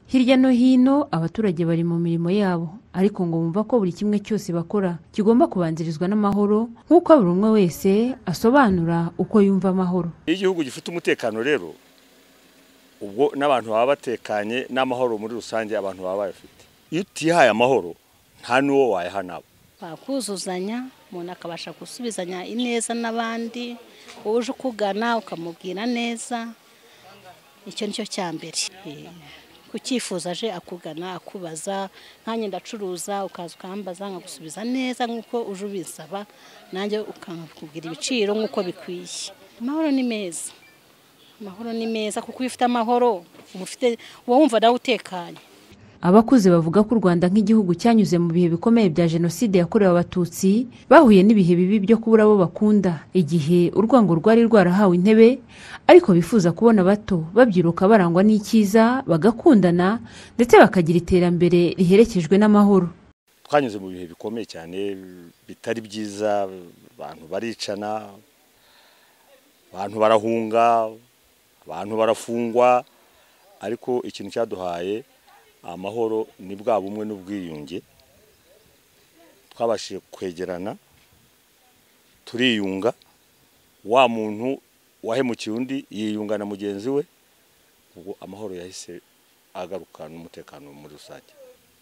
Hirya no hino abaturage bari mu mirimo yabo, ariko ngo bumva ko buri kimwe cyose bakora kigomba kubanzirizwa n'amahoro, nk'uko buri umwe wese asobanura uko yumva amahoro. Igihugu gifite umutekano rero, ubwo n'abantu baba batekanye n'amahoro muri rusange abantu baba bayafite. Iyo utihaye amahoro nta n'uwo wayaha nabo. Bakuzuzanya, umuntu akabasha gusubizanya ineza n'abandi, uje ukugana ukamubwira neza, icyo nicyo cyambere. Kukifuza aje akugana akubaza, nkanye ndacuruza ukaza ukambaza nkagusubiza neza nk'uko uje ubisaba, nanjye ukakubwira ibiciro nk'uko bikwiye. Amahoro ni meza, amahoro ni meza kuko iyo ufite amahoro wumva nawe utekanye. Abakuze bavuga ko u Rwanda nk'igihugu cyanyuze mu bihe bikomeye bya Jenoside yakorewe Abatutsi, bahuye n'ibihe bibi byo kubura abo bakunda, igihe urwango rwari rwarahawe intebe, ariko bifuza kubona bato babyiruka barangwa n'icyiza, bagakundana ndetse bakagira iterambere riherekejwe n'amahoro. Twanyuze mu bihe bikomeye cyane bitari byiza, abantu baricana, abantu barahunga, abantu barafungwa, ariko ikintu cyaduhaye amahoro ni bwa bumwe n'ubwiyunge. Twabashije kwegerana, turiyunga, wa muntu wahemukiye undi yiyunga na mugenzi we, ubwo amahoro yahise agaruka n'umutekano muri rusange.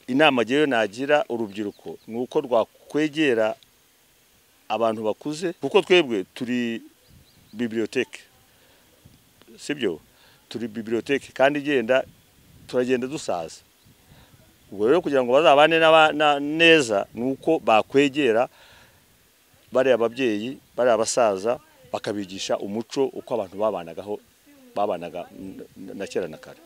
Inama giye nagira urubyiruko nuko rwakwegera abantu bakuze, kuko twebwe turi biblioteke, sibyo? Turi biblioteke kandi turagenda dusaza. Ubwo rero kugira ngo bazabane neza nuko bakwegera bari ababyeyi, bari abasaza, bakabigisha umuco uko abantu babanaga na kera na kare.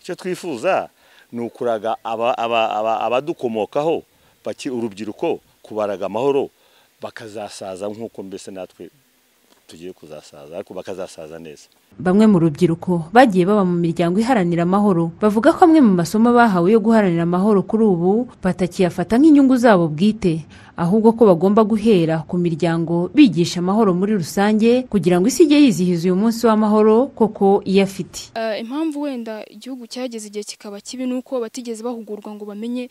Icyo twifuza ni ukuraga abadukomokaho urubyiruko kubaraga amahoro, bakazasaza nk'uko mbese natwe tugiye kuzasaza, ariko bakazasaza neza. Bamwe mu rubyiruko bagiye baba mu miryango iharanira amahoro bavuga ko amwe mu masomo bahawe yo guharanira amahoro kuri ubu batakiyafata nk'inyungu zabo bwite, ahubwo ko bagomba guhera ku miryango bigisha amahoro muri rusange, kugira ngo isi ijye yizihiza uyu munsi w'amahoro koko iyafite. Impamvu wenda igihugu cyageze igihe kikaba kibi nuko batigeze bahugurwa ngo bamenye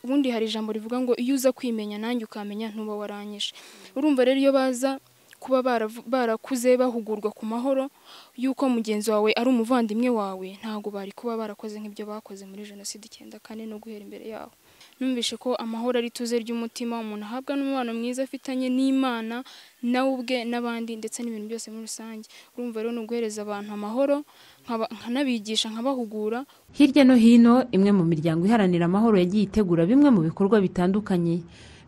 ubundi hari ijambo rivuga ngo iyo uza kwimenya nanjye ukamenya ntuba waranyishe. Urumva rero iyo baza kuba barakuze bahugurwa ku mahoro yuko mugenzi wawe ari umuvandimwe wawe, ntago bari kuba barakoze nk'ibyo bakoze muri Jenoside 94 no guhera imbere yaho. Numvishe ko amahoro ari tuze ry'umutima, umuntu ahabwa n'umubano mwiza afitanye n'Imana nawe ubwe n'abandi ndetse n'ibintu byose muri rusange. Urumva rero no guhereza abantu amahoro, nkanabigisha nkabahugura. Hirya no hino imwe mu miryango iharanira amahoro yagiye itegura bimwe mu bikorwa bitandukanye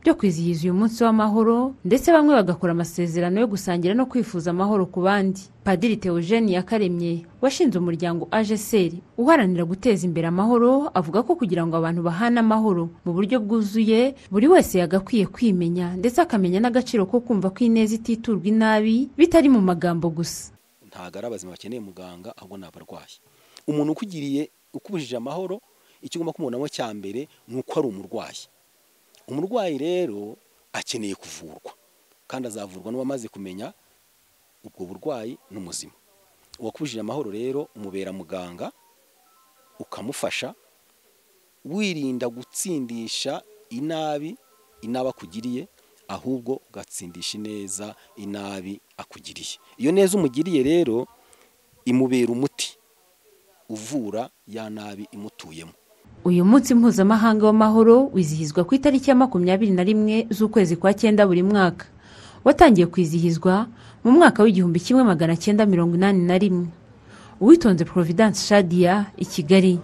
byo kwizihiza uyu munsi w'amahoro, ndetse bamwe bagakora amasezerano yo gusangira no kwifuza amahoro ku bandi. Padiri Theogene Yakaremye washinze umuryango AGSR uharanira guteza imbere amahoro, avuga ko kugira ngo abantu bahane amahoro mu buryo bwuzuye, buri wese yagakwiye kwimenya ndetse akamenya n'agaciro ko kumva ko ineza ititurwa inabi bitari mu magambo gusa. Ntago ari abazima bakeneye muganga, ahubwo ni abarwayi. Umuntu ukubujije amahoro, icyo ugomba kumubonamo cya mbere ni uko ari umurwayi. Umurwayi rero akeneye kuvurwa kandi azavurwa n'abamaze kumenya ubwo burwayi n'umuzima. Uwakubujije amahoro rero umubera muganga, ukamufasha wirinda gutsindisha inabi akugiriye, ahubwo ugatsindisha ineza inabi akugiriye. Iyo neza umugiriye rero imubera umuti uvura ya nabi imutuyemo. Uyu munsi mpuzamahanga w'amahoro wizihizwa ku itariki ya 21 z'ukwezi kwa 9 buri mwaka. Watangiye kwizihizwa mu mwaka w'1981. Uwitonze Providence Shadia, i Kigali.